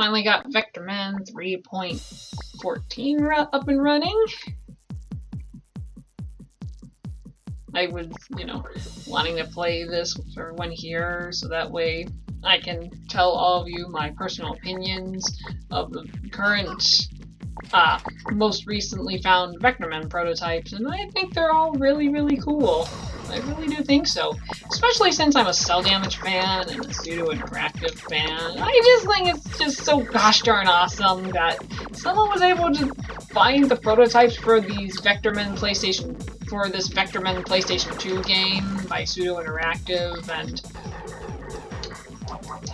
finally got Vectorman 3.14 up and running. I was, wanting to play this for everyone here, so that way I can tell all of you my personal opinions of the current, most recently found Vectorman prototypes, and I think they're all really, really cool. I really do think so. Especially since I'm a Cell Damage fan and a Pseudo Interactive fan. I just think it's just so gosh darn awesome that someone was able to find the prototypes for these Vectorman this Vectorman PlayStation 2 game by Pseudo Interactive, and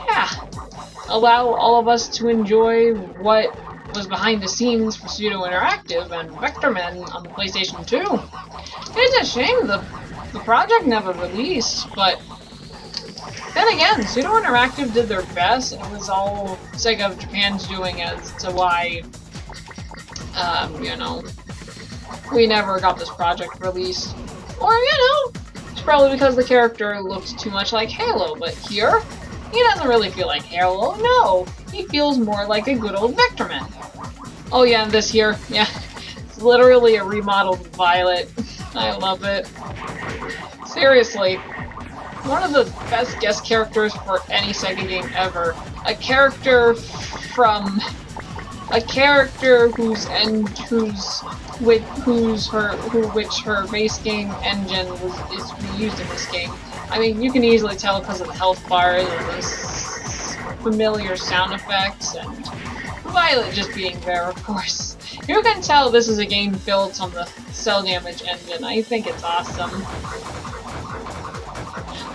yeah, allow all of us to enjoy what was behind the scenes for Pseudo Interactive and Vectorman on the PlayStation 2. It's a shame the project never released, but then again, Pseudo Interactive did their best, and it was all Sega of Japan's doing as to why, we never got this project released. Or, it's probably because the character looked too much like Halo, but here, he doesn't really feel like Halo, no! He feels more like a good old Vectorman. Oh yeah, and this here, yeah, it's literally a remodeled Violet. I love it. Seriously, one of the best guest characters for any Sega game ever. A character which her base game engine is reused in this game. I mean, you can easily tell because of the health bars and the familiar sound effects, and Violet just being there, of course. You can tell this is a game built on the Cell Damage engine. I think it's awesome.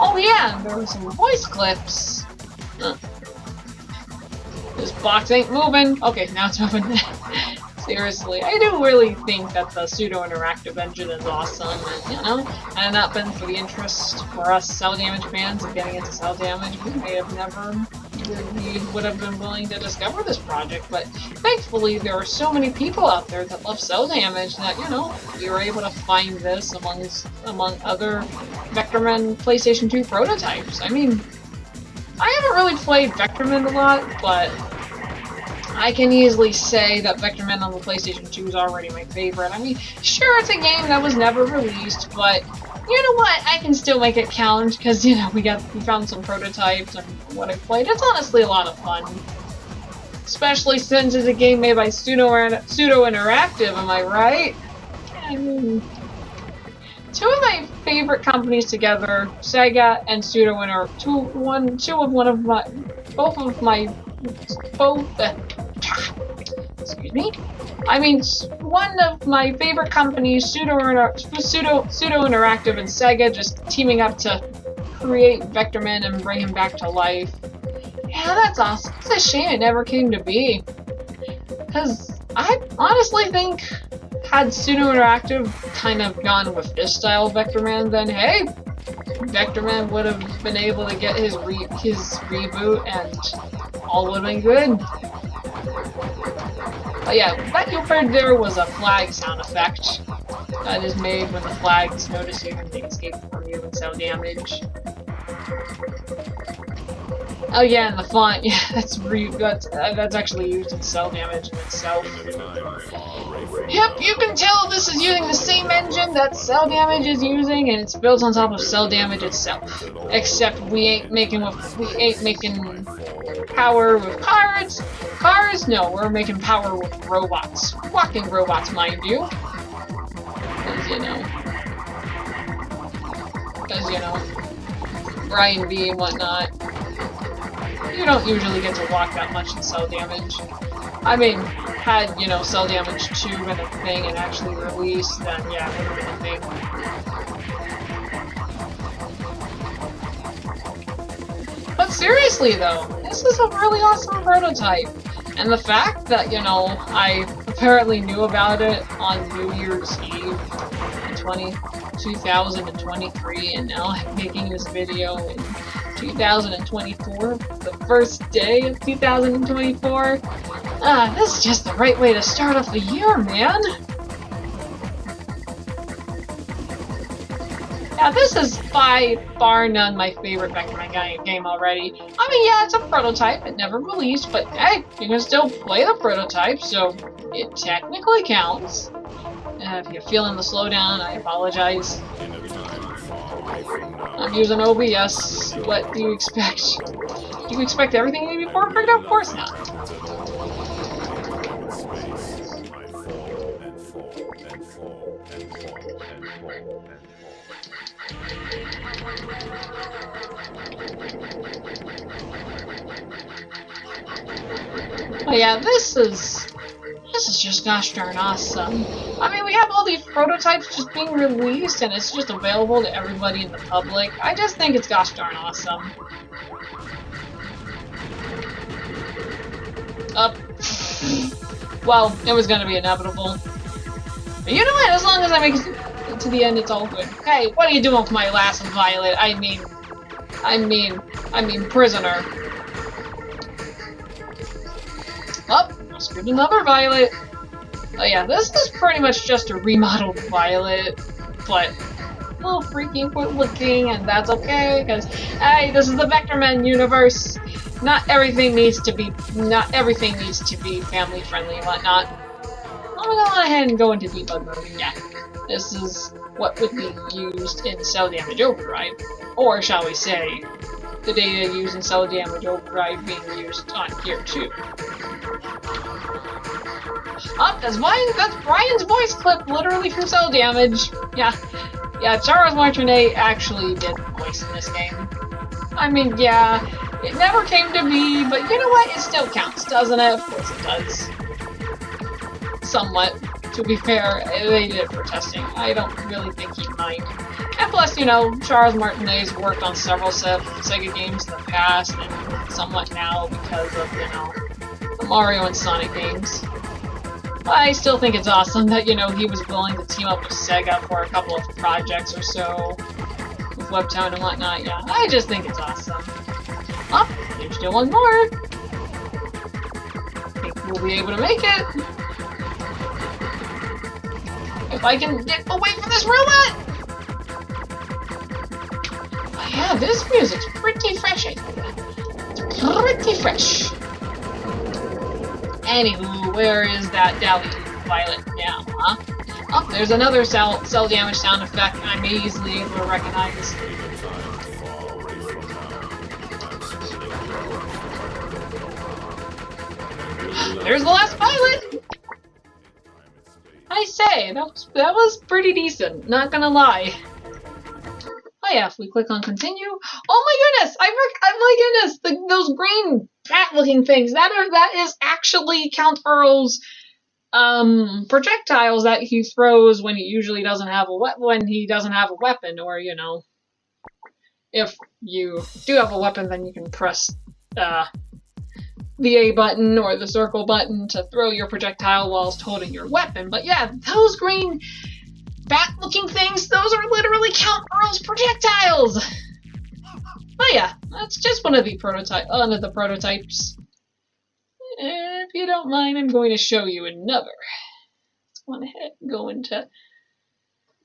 Oh yeah, and there were some voice clips. This box ain't moving. Okay, now it's moving. Seriously, I do really think that the Pseudo Interactive engine is awesome, and had it not been for the interest for us Cell Damage fans of getting into Cell Damage, we may have never would have been willing to discover this project, but thankfully there are so many people out there that love Cell Damage that, we were able to find this among other Vectorman PlayStation 2 prototypes. I mean, I haven't really played Vectorman a lot, but I can easily say that Vectorman on the PlayStation 2 is already my favorite. I mean, sure, it's a game that was never released, but you know what? I can still make it count, because, we found some prototypes and what I played. It's honestly a lot of fun. Especially since it's a game made by Pseudo Interactive, am I right? I mean, two of my favorite companies together, Sega and Pseudo Interactive, excuse me. I mean, one of my favorite companies, Pseudo Interactive and Sega, just teaming up to create Vectorman and bring him back to life. Yeah, that's awesome. It's a shame it never came to be. Because I honestly think, had Pseudo Interactive kind of gone with this style of Vectorman, then hey, Vectorman would have been able to get his reboot and all would have been good. But yeah, that you heard there was a flag sound effect that is made when the flags notice you and they escape from you and Cell Damage. Oh yeah, and the font, yeah, that's actually used in Cell Damage in itself. Yep, you can tell this is using the same engine that Cell Damage is using, and it's built on top of Cell Damage itself. Except we ain't making power with cars. Cars? No, we're making power with robots. Walking robots, mind you. Because, Brian V and whatnot. You don't usually get to walk that much in Cell Damage. I mean, had, Cell Damage 2 been a thing and actually released, then yeah, it would have been a thing. But seriously though, this is a really awesome prototype. And the fact that, I apparently knew about it on New Year's Eve in 2023, and now I'm making this video in 2024, the first day of 2024. This is just the right way to start off the year, man! Yeah, this is by far none my favorite Vectorman game already. I mean, yeah, it's a prototype, it never released, but hey, you can still play the prototype, so it technically counts. If you're feeling the slowdown, I apologize. I'm using OBS. What do you expect? Do you expect everything to be perfect? Of course not. Oh yeah, this is just gosh darn awesome. I mean, we have all these prototypes just being released and it's just available to everybody in the public. I just think it's gosh darn awesome. Up. Well, it was gonna be inevitable. But you know what? As long as I make it to the end, it's all good. Hey, what are you doing with my last Violet? I mean, prisoner. Oh, I screwed another Violet. Oh yeah, this is pretty much just a remodeled Violet, but a little freaky looking, and that's okay, because, hey, this is the Vectorman universe. Not everything needs to be family friendly and whatnot. I'm gonna go ahead and go into debug mode, and yeah, this is what would be used in Cell Damage Overdrive, or shall we say, the data used in Cell Damage Overdrive being used on here too. Oh, that's Brian's voice clip, literally from Cell Damage. Yeah, Charles Martinet actually did voice in this game. I mean, yeah, it never came to be, but you know what? It still counts, doesn't it? Of course it does. Somewhat. To be fair, they did it for testing. I don't really think he'd mind. And plus, you know, Charles Martinet's worked on several Sega games in the past, and somewhat now because of, you know, the Mario and Sonic games. But I still think it's awesome that, you know, he was willing to team up with Sega for a couple of projects or so, with Webtoon and whatnot. Yeah, I just think it's awesome. Oh, there's still one more. Think we'll be able to make it. If I can get away from this roulette! Oh yeah, this music's pretty fresh, I think. It's pretty fresh. Anywho, where is that Dally Violet now, huh? Oh, there's another cell damage sound effect I'm easily able to recognize. There's the last Violet! I say, that was pretty decent, not gonna lie. Oh yeah, if we click on continue, oh my goodness, those green bat-looking things, that is actually Count Earl's projectiles that he throws when he usually doesn't have a weapon, or you know, if you do have a weapon, then you can press the A button or the circle button to throw your projectile whilst holding your weapon. But yeah, those green bat-looking things, those are literally Count Earl's projectiles! But yeah, that's just one of the prototypes. If you don't mind, I'm going to show you another. Let's go ahead and go into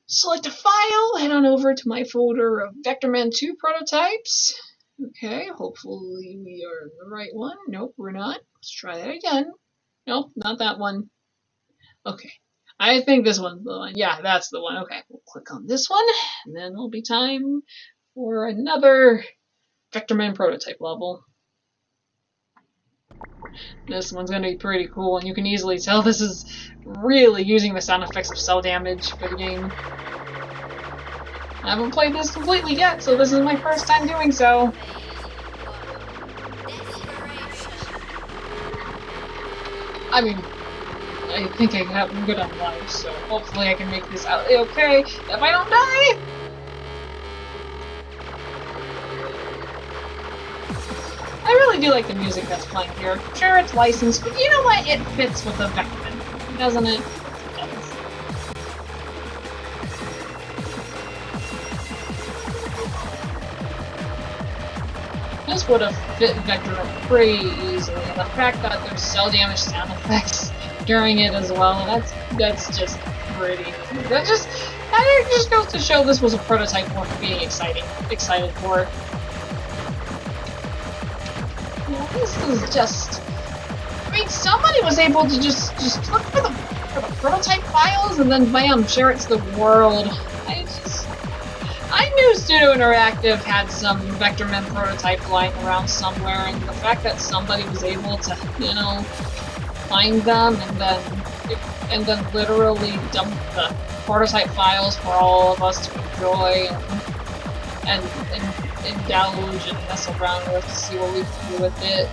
select a file, head on over to my folder of Vectorman 2 prototypes. Okay, hopefully we are in the right one. Nope, we're not. Let's try that again. Nope, not that one. Okay, I think this one's the one. Yeah, that's the one. Okay, we'll click on this one, and then it'll be time for another Vectorman prototype level. This one's going to be pretty cool, and you can easily tell this is really using the sound effects of Cell Damage for the game. I haven't played this completely yet, so this is my first time doing so. I mean, I think I'm good on life, so hopefully I can make this out okay if I don't die! I really do like the music that's playing here. Sure, it's licensed, but you know what? It fits with the Vectorman, doesn't it? This would have fit Vectorman pretty easily, and the fact that there's Cell Damage sound effects during it as well, that's just pretty. And it just goes to show this was a prototype worth being excited for. This is just... I mean, somebody was able to just look for the prototype files and then bam, share it to the world. I knew Pseudo Interactive had some Vectorman prototype lying around somewhere, and the fact that somebody was able to, you know, find them and then literally dump the prototype files for all of us to enjoy and indulge and mess around with to see what we can do with it.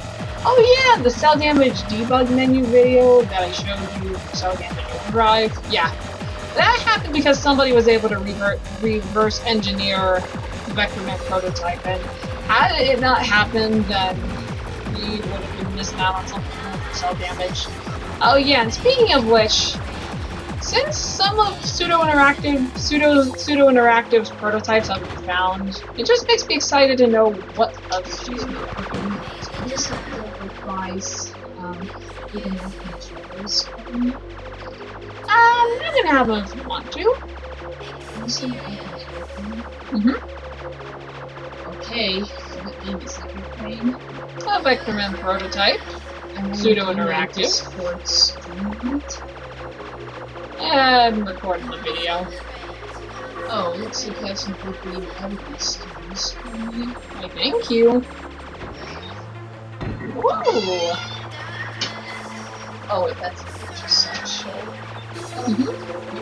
Oh yeah, the cell damage debug menu video that I showed you for cell damage overdrive. Yeah, that happened because somebody was able to reverse engineer the Vectorman prototype, and had it not happened, then we would have been missing out on something for cell damage. Oh yeah, and speaking of which, since some of Pseudo Interactive's prototypes have been found, it just makes me excited to know what other she's working. So just a little price, even more controls. I'm gonna have them if you want to. Okay, what game is that you're playing? A Vectorman prototype. Pseudo Interactive. Sports. I'm recording the video. Oh, looks like you have some pretty editing skills. Why, thank you. Whoa! Oh wait, that's a picture slideshow. You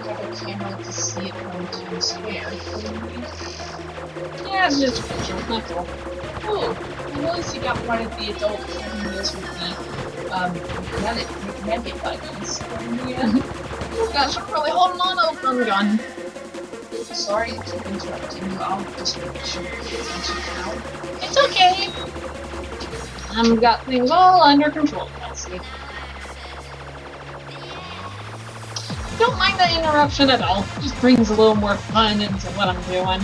have a camera to see it from Times Square. Yeah, it's just a picture, that's all. Oh, I noticed you got one of the adult cameras with the recommended buttons. You guys are really holding on to the gun. Sorry to interrupt you. I'll just make sure you pay attention now. It's okay. I've got things all under control, Kelsey. Don't mind the interruption at all. It just brings a little more fun into what I'm doing.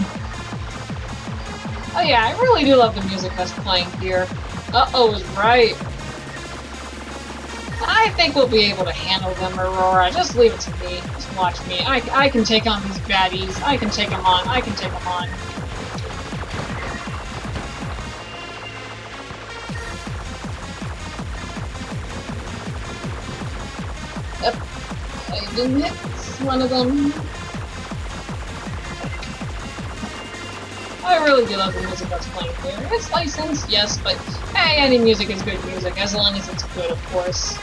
Oh yeah, I really do love the music that's playing here. Uh-oh is right. I think we'll be able to handle them, Aurora. Just leave it to me. Just watch me. I can take on these baddies. I can take them on. I can take them on. Yep. I didn't hit one of them. I really do love the music that's playing here. It's licensed, yes, but hey, any music is good music, as long as it's good, of course.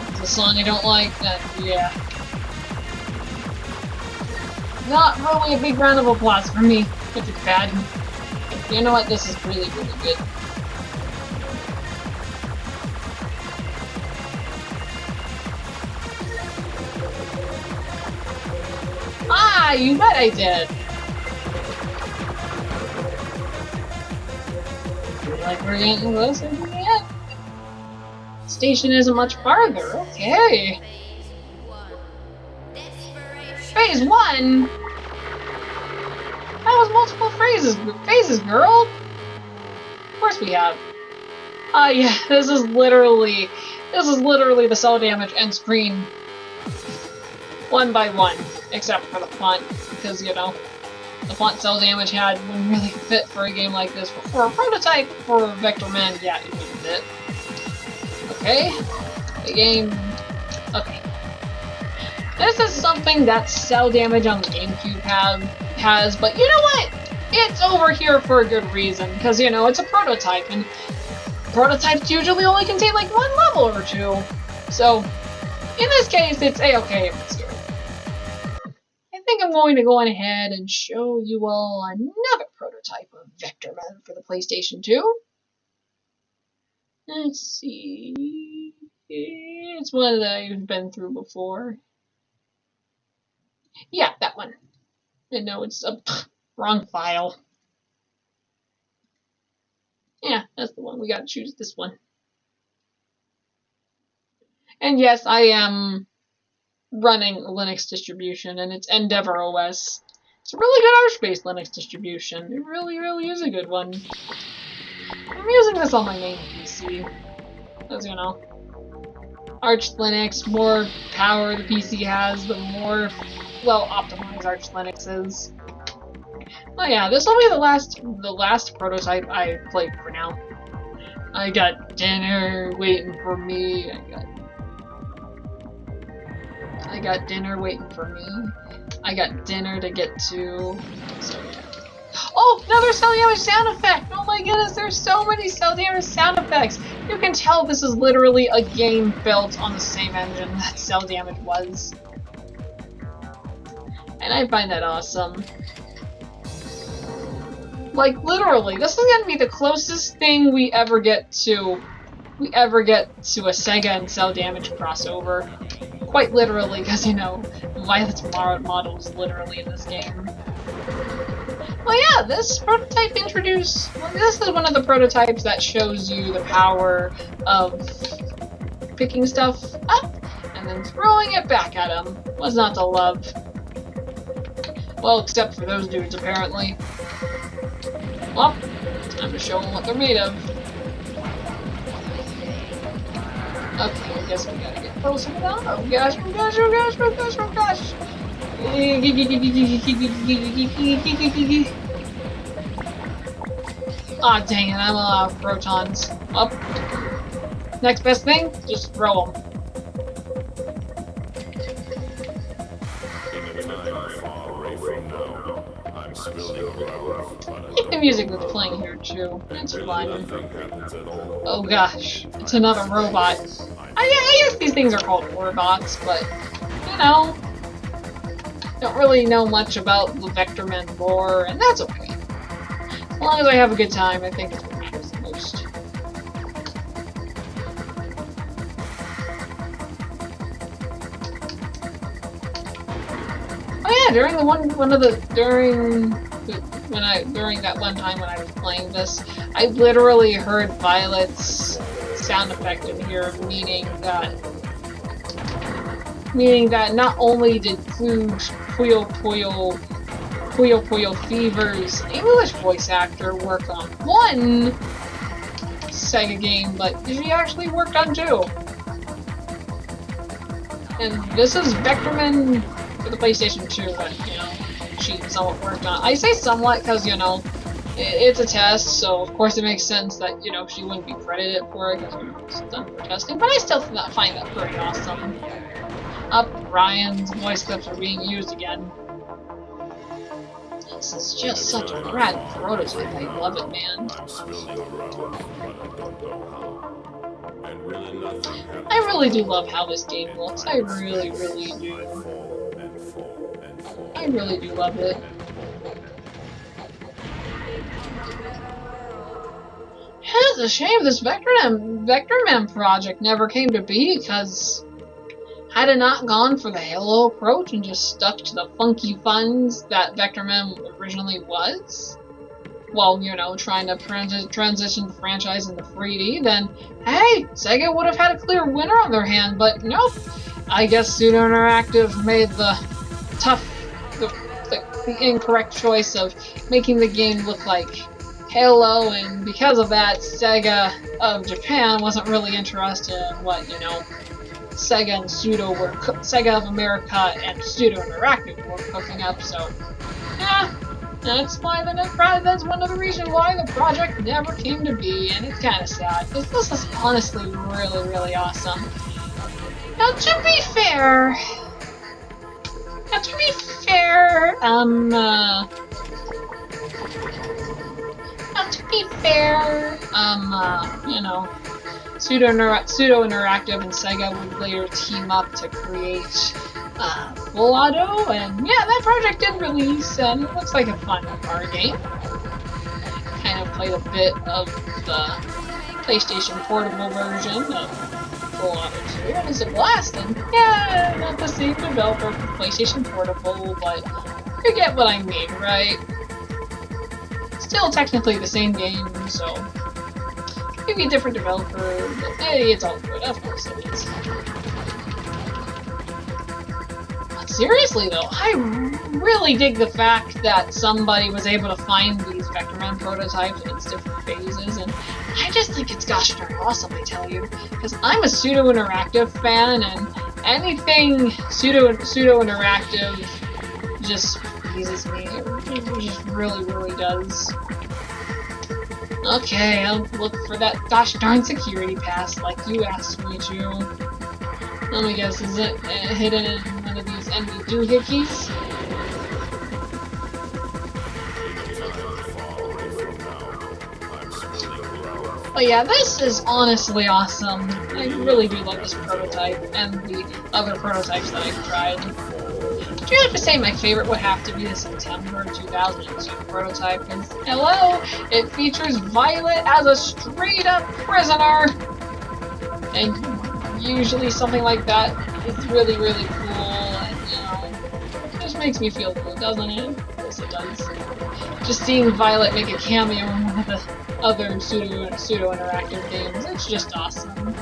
If it's a song I don't like, then yeah. Not really a big round of applause for me, if it's bad. You know what, this is really, really good. Ah, you bet I did! Like we're getting closer to the end. Station isn't much farther. Okay. Phase 1? That was multiple phases, girl. Of course we have. Yeah, this is literally the cell damage end screen. One by one, except for the font, because you know. The font cell damage had wouldn't really fit for a game like this, but for a prototype for Vectorman, yeah, it wouldn't fit. Okay, the game. Okay, this is something that cell damage on the GameCube has, but you know what? It's over here for a good reason, because you know it's a prototype, and prototypes usually only contain like one level or two. So, in this case, it's a-okay if it's here. I think I'm going to go on ahead and show you all another prototype of Vectorman for the PlayStation 2. Let's see. It's one that I've been through before. Yeah, that one. I know it's a wrong file. Yeah, that's the one. We gotta choose this one. And yes, I am running a Linux distribution, and it's Endeavour OS. It's a really good Arch-based Linux distribution. It really, really is a good one. I'm using this on my main PC, as you know. Arch Linux, more power the PC has, the more well optimized Arch Linux is. Oh yeah, this will be the last prototype I played for now. I got dinner waiting for me. I got dinner waiting for me. I got dinner to get to. So yeah. Oh, another cell damage sound effect! Oh my goodness, there's so many cell damage sound effects! You can tell this is literally a game built on the same engine that cell damage was. And I find that awesome. Like, literally, this is gonna be the closest thing we ever get to a Sega and cell damage crossover. Quite literally, because, you know, Violet's model is literally in this game. Well, yeah, this prototype this is one of the prototypes that shows you the power of picking stuff up and then throwing it back at him. What's not to love? Well, except for those dudes, apparently. Well, time to show them what they're made of. Okay, I guess we gotta get closer now. Oh gosh, oh gosh, oh gosh, oh gosh, oh gosh! Aw, dang it, I'm out of protons. Up. Next best thing, just throw them. The music that's playing here too. It's fine. Oh gosh, it's another robot. I guess these things are called robots, but you know, don't really know much about the Vectorman lore, and that's okay. As long as I have a good time, I think it's what matters the most. Oh yeah, during that one time when I was playing this, I literally heard Violet's sound effect in here, meaning that not only did Puyo Puyo Fever's English voice actor work on one Sega game, but she actually worked on two. And this is Vectorman for the PlayStation 2 that, you know, she somewhat worked on. I say somewhat because, you know, it's a test, so of course it makes sense that, you know, she wouldn't be credited for it because it's done for testing, but I still find that pretty awesome. Ryan's voice clips are being used again. This is just such a rad prototype. I love it, man. I really do love how this game looks. I really, really do. I really do love it. It's a shame this Vectorman project never came to be, because had it not gone for the Halo approach and just stuck to the funky funs that Vectorman originally was, while, you know, trying to transition the franchise into 3D, then, hey, Sega would have had a clear winner on their hand, but nope. I guess Pseudo Interactive made the incorrect choice of making the game look like Halo, and because of that, Sega of Japan wasn't really interested in what, you know, Sega of America and Pseudo Interactive were cooking up, so yeah, that's one of the reasons why the project never came to be, and it's kind of sad, because this is honestly really, really awesome. Now, to be fair, you know, Pseudo Interactive and Sega would later team up to create Full Auto, and yeah, that project did release, and it looks like a fun car game. Kind of played a bit of the PlayStation Portable version of Full Auto 2, and it's a blast, and yeah, not the same developer for PlayStation Portable, but you get what I mean, right? Still technically the same game, so maybe a different developer, but hey, it's all good, of course it is. But seriously though, I really dig the fact that somebody was able to find these Vectorman prototypes in its different phases, and I just think it's gosh darn awesome, I tell you. Because I'm a pseudo-interactive fan, and anything pseudo-interactive just pleases me. It just really does. Okay, I'll look for that gosh darn security pass like you asked me to. Let me guess, is it hidden in one of these envy doohickeys? But yeah, this is honestly awesome. I really do love this prototype and the other prototypes that I've tried. I do have to say my favorite would have to be the September 2002 prototype, because hello, it features Violet as a straight-up prisoner! And usually something like that is really cool, and you know, it just makes me feel good, doesn't it? Yes, it does. Just seeing Violet make a cameo in one of the other pseudo-interactive games, it's just awesome.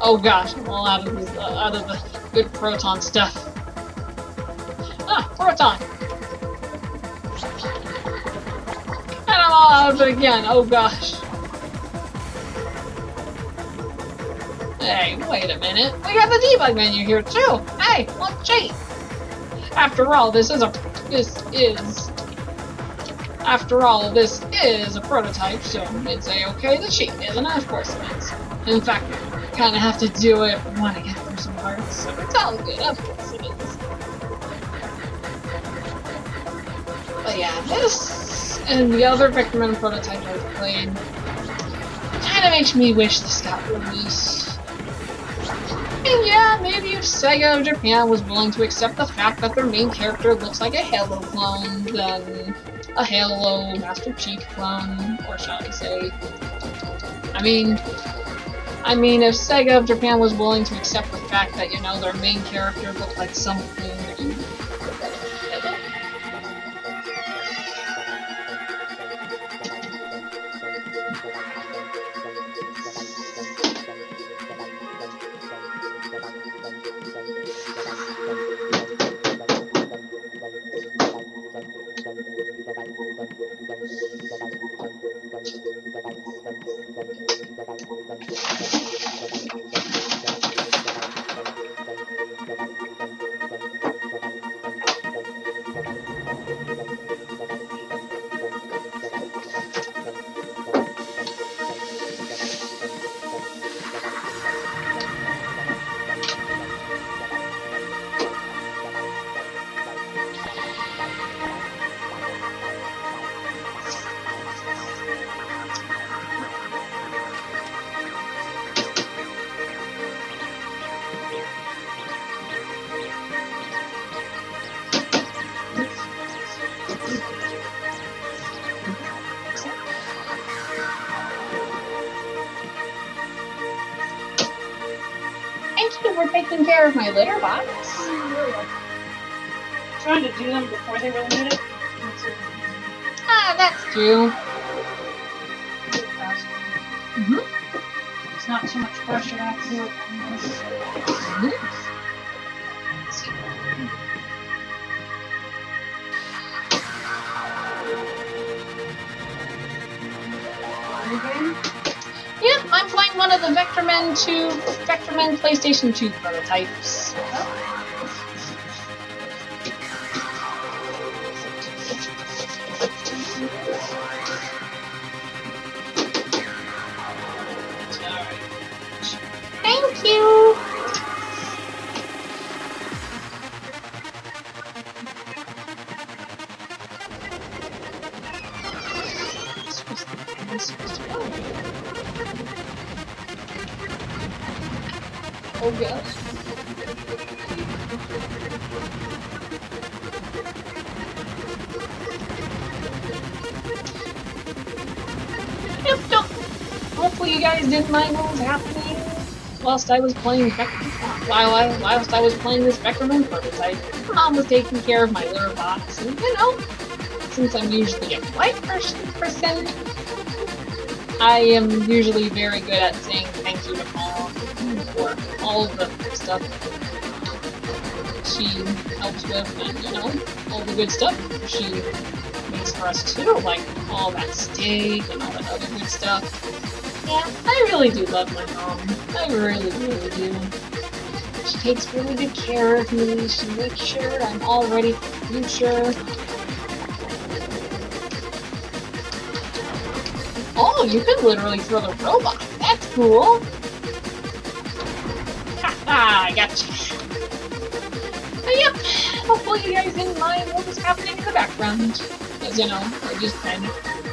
Oh gosh, I'm all out of the good Proton stuff. Ah, Proton! And I'm all out of it again, oh gosh. Hey, wait a minute. We got the debug menu here too! Hey, let's cheat! After all, this is a prototype, so it's a-okay to cheat, isn't it? Of course it is. In fact, kind of have to do it if we want to get through some parts, so it's all good, of course it is. But yeah, this and the other Vectorman prototype I've played kind of makes me wish this got released. And yeah, maybe if Sega of Japan was willing to accept the fact that their main character looks like a Halo clone, then a Halo Master Chief clone, or shall I say. I mean, if Sega of Japan was willing to accept the fact that, you know, their main character looked like something. For taking care of my litter box. Trying to do them before they really need it. Ah, that's true. It's not too much pressure I have to do it on this. Yep, I'm playing one of the Vectorman PlayStation 2 prototypes. Thank you! Oh gosh. Yep. Hopefully you guys didn't mind what was happening whilst I was playing whilst I was playing this Vectorman prototype. Mom was taking care of my litter box, and you know, since I'm usually a white person, I am usually very good at saying thank you to Mom for all of the stuff she helps with, and you know, all the good stuff she things for us too, like all that steak and all that other good stuff. Yeah, I really do love my mom. I really, really do. She takes really good care of me. She makes sure I'm all ready for the future. Oh, you can literally throw the robot. That's cool. Haha, I gotcha. But yep, hopefully you guys didn't mind what was happening in the background. Because, you know, I just kind of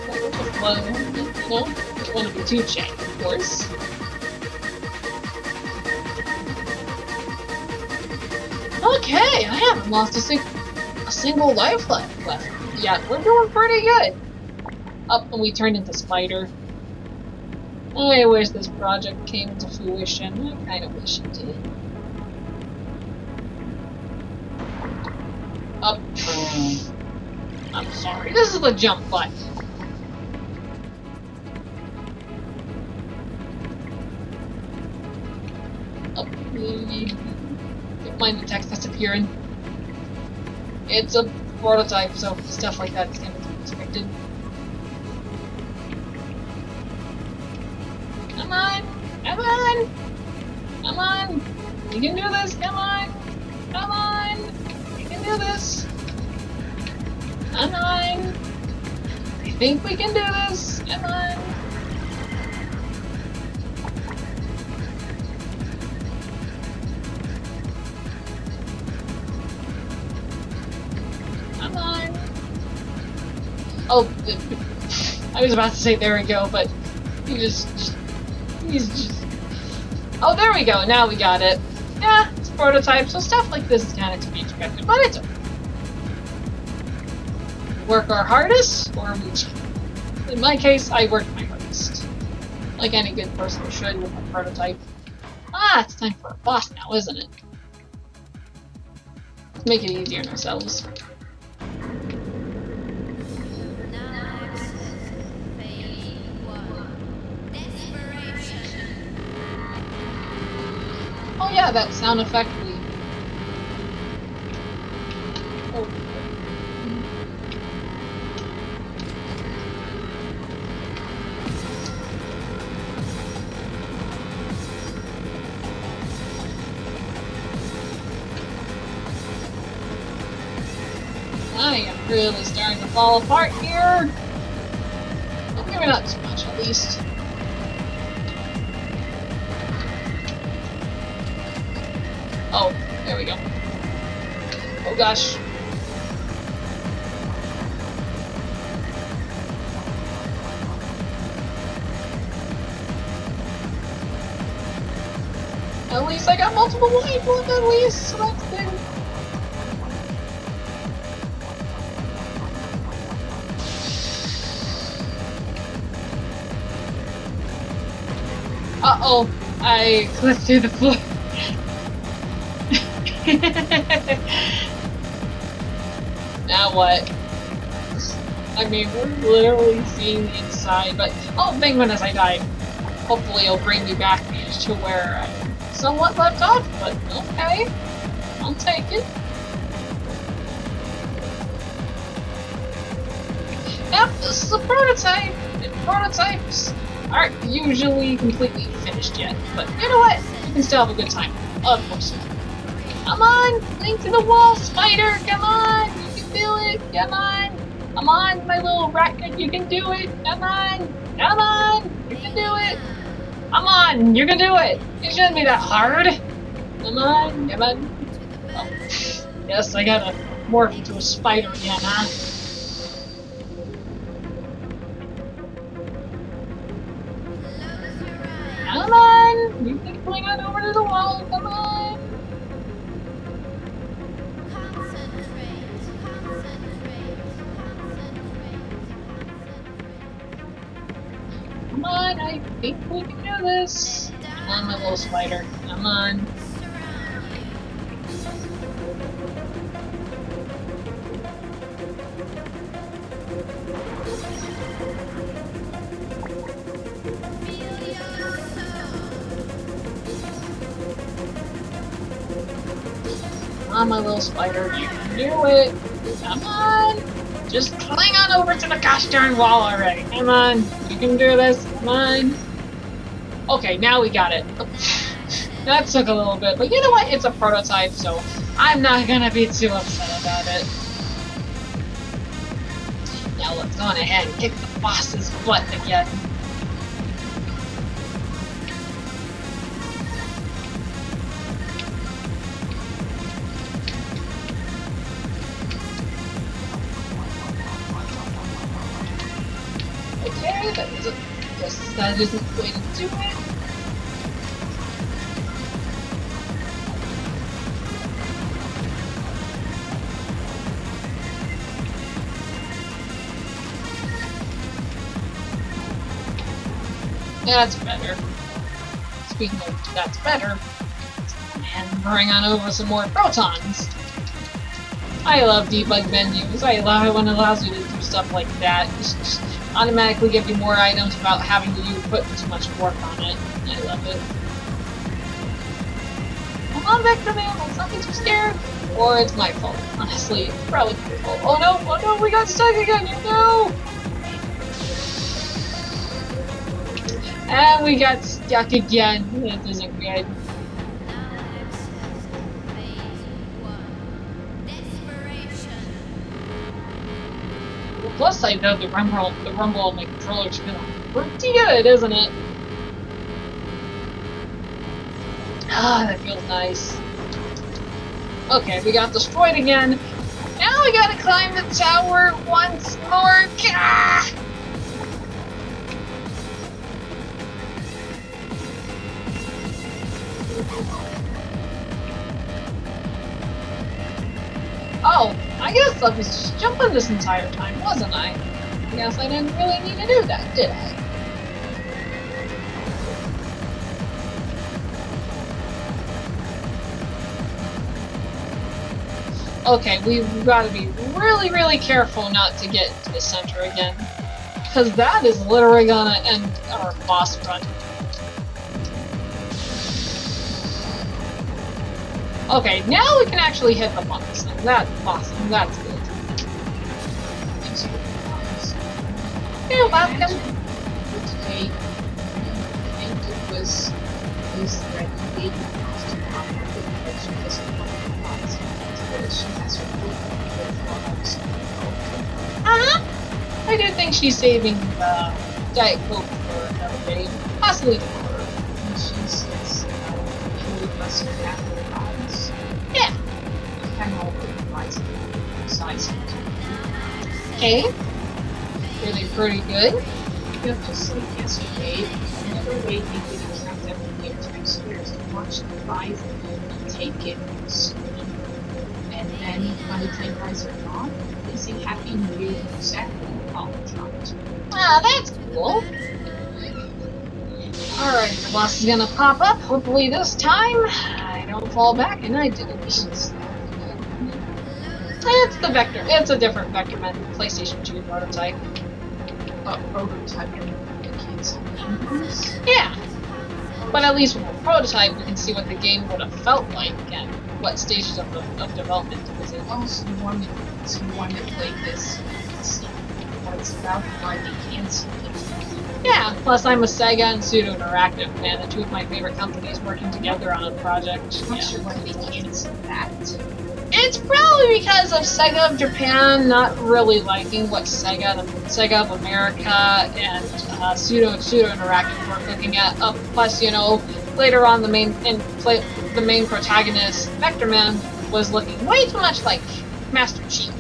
went with the flow, you know? Don't want to be too shy, of course. Okay, I haven't lost a single life left. Yeah, we're doing pretty good. Up, and we turned into Spider. I wish this project came to fruition. I kind of wish it did. Up. I'm sorry. This is the jump button. Up. Don't mind the text that's appearing. It's a prototype, so stuff like that is kind of expected. Come on! Come on! Come on! You can do this! Come on! Come on! You can do this! Come on! I think we can do this! Come on! Come on! Oh, I was about to say there we go, but he's just... Oh, there we go. Now we got it. Yeah, it's a prototype, so stuff like this is kind of to be expected, but it's okay. Work our hardest, or we cheat. In my case, I worked my hardest. Like any good person should with a prototype. Ah, it's time for a boss now, isn't it? Let's make it easier on ourselves. Oh yeah, that sound effect we... Oh. I am really starting to fall apart here. Well, maybe not too much, at least. Oh, there we go. Oh gosh. At least I got multiple life left at least, so that's good. Uh-oh, I clipped through the floor. Now what? I mean, we're literally seeing the inside, but oh, thank goodness I died. Hopefully it'll bring me back to where I somewhat left off, but okay. I'll take it. Yep, this is a prototype, and prototypes aren't usually completely finished yet, but you know what? You can still have a good time. Of course. Come on! Link to the wall, Spider! Come on! You can do it! Come on! Come on, my little racket! You can do it! Come on! Come on! You can do it! Come on! You can do it! It shouldn't be that hard! Come on! Come on! Oh. Yes, I gotta morph into a spider again, huh? Come on! You can cling on over to the wall! Come on! Come on, I think we can do this. Come on, my little spider. Come on. Come on, my little spider. You can do it. Come on. Just cling on over to the gosh darn wall already. Come on, you can do this. Come on. Okay, now we got it. That took a little bit, but you know what? It's a prototype, so I'm not gonna be too upset about it. Now let's go on ahead and kick the boss's butt again. Okay, that isn't the way to do it. That's better. Speaking of that's better, and bring on over some more protons. I love debug menus. I love it when it allows you to do stuff like that. Just automatically give you more items without having to put too much work on it. I love it. Come on, Vectorman, let's not be too scared. Or it's my fault. Honestly, it's probably my fault. Oh no, we got stuck again, you know! And we got stuck again. That isn't good. Well, plus I know the rumble on my controller's feeling pretty good, isn't it? Ah, that feels nice. Okay, we got destroyed again. Now we gotta climb the tower once more. Gah! Oh, I guess I was just jumping this entire time, wasn't I? I guess I didn't really need to do that, did I? Okay, we've got to be really, really careful not to get into the center again. Because that is literally gonna end our boss run. Okay, now we can actually hit the boss. That's awesome. That's good. You're welcome. Today, I think it was that you gave me to offer because she doesn't want to lots. She has her I do think she's saving Diet Coke for another day, possibly tomorrow. and she says, "Can you must have the odds?" Yeah. I'm all over the lights besides it. Okay. Really pretty good. You know, just like yesterday, another way they could have kept everything downstairs and watched the guys take it and then by the time guys are gone, they say Happy New Year exactly apologized. Ah, that's cool. Alright, the boss is gonna pop up. Hopefully this time I don't fall back and I didn't. It's the Vector. It's a different Vectorman PlayStation 2 prototype. Prototype in the kids' games. Yeah. But at least with a prototype, we can see what the game would have felt like and what stages of development it was in. Also, you wanted to play this to see what it's about and why they canceled it. Yeah, plus I'm a Sega and Pseudo Interactive fan, and two of my favorite companies working together on a project. I'm not sure why they canceled that. It's probably because of Sega of Japan not really liking what Sega of America and Pseudo Interactive were looking at. Plus, you know, later on the main protagonist, Vectorman, was looking way too much like Master Chief,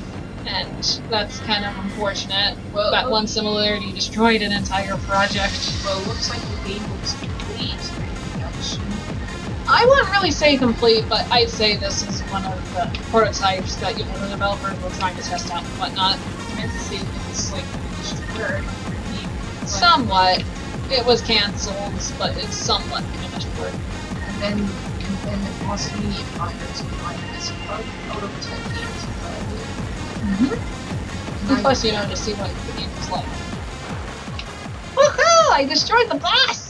and that's kind of unfortunate. Well, that one similarity destroyed an entire project. Well, it looks like the game was complete. I wouldn't really say complete, but I'd say this is one of the prototypes that you know the developers were trying to test out and whatnot. I meant to say it's like finished work. Somewhat. It was cancelled, but it's somewhat finished work. And then possibly others behind this prototype games. And plus, you know, to see what the game was like. Woohoo! I destroyed the boss!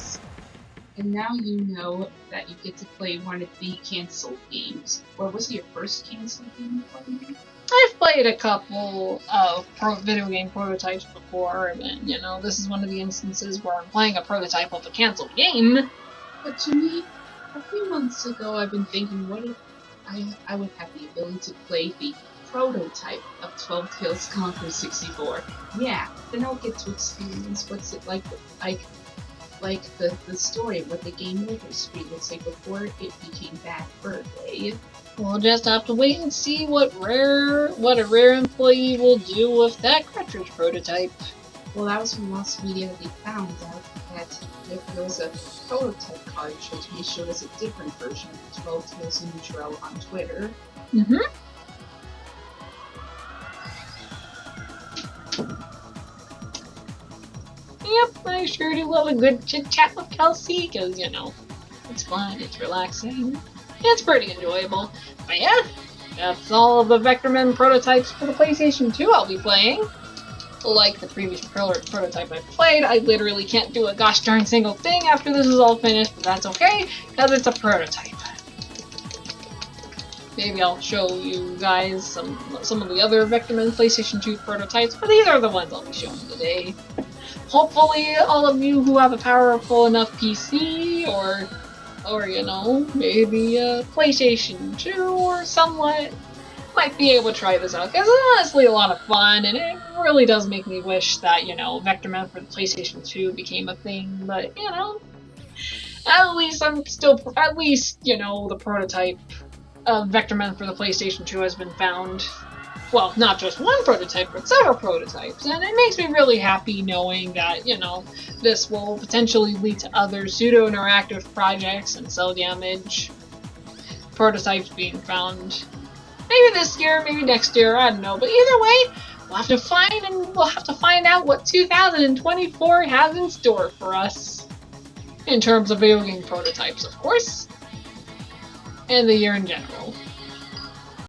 And now you know that you get to play one of the cancelled games. Or was it your first cancelled game? I've played played a couple of video game prototypes before, and you know, this is one of the instances where I'm playing a prototype of a canceled game. But to me, a few months ago, I've been thinking, what if I would have the ability to play the prototype of 12 Tales Conquer 64? Yeah, then I'll get to experience what's it like the story of what the game over screen looks like before it became bad fur day. We'll just have to wait and see what a rare employee will do with that cartridge prototype. Well, that was from Lost Media that they found out that there was a prototype card showed us a different version of the 12 Tales intro on Twitter. Mm-hmm. Yep, I sure do love a good chit-chat with Kelsey, because, you know, it's fun, it's relaxing, it's pretty enjoyable. But yeah, that's all of the Vectorman prototypes for the PlayStation 2 I'll be playing. Like the previous prototype I played, I literally can't do a gosh darn single thing after this is all finished, but that's okay, because it's a prototype. Maybe I'll show you guys some of the other Vectorman PlayStation 2 prototypes, but these are the ones I'll be showing today. Hopefully all of you who have a powerful enough PC, or you know, maybe a PlayStation 2 or somewhat, might be able to try this out, because it's honestly a lot of fun, and it really does make me wish that, you know, Vectorman for the PlayStation 2 became a thing, but, you know, at least, you know, the prototype of Vectorman for the PlayStation 2 has been found. Well, not just one prototype, but several prototypes, and it makes me really happy knowing that, you know, this will potentially lead to other pseudo-interactive projects and cell damage prototypes being found. Maybe this year, maybe next year, I don't know, but either way, we'll have to find out what 2024 has in store for us. In terms of video game prototypes, of course. And the year in general.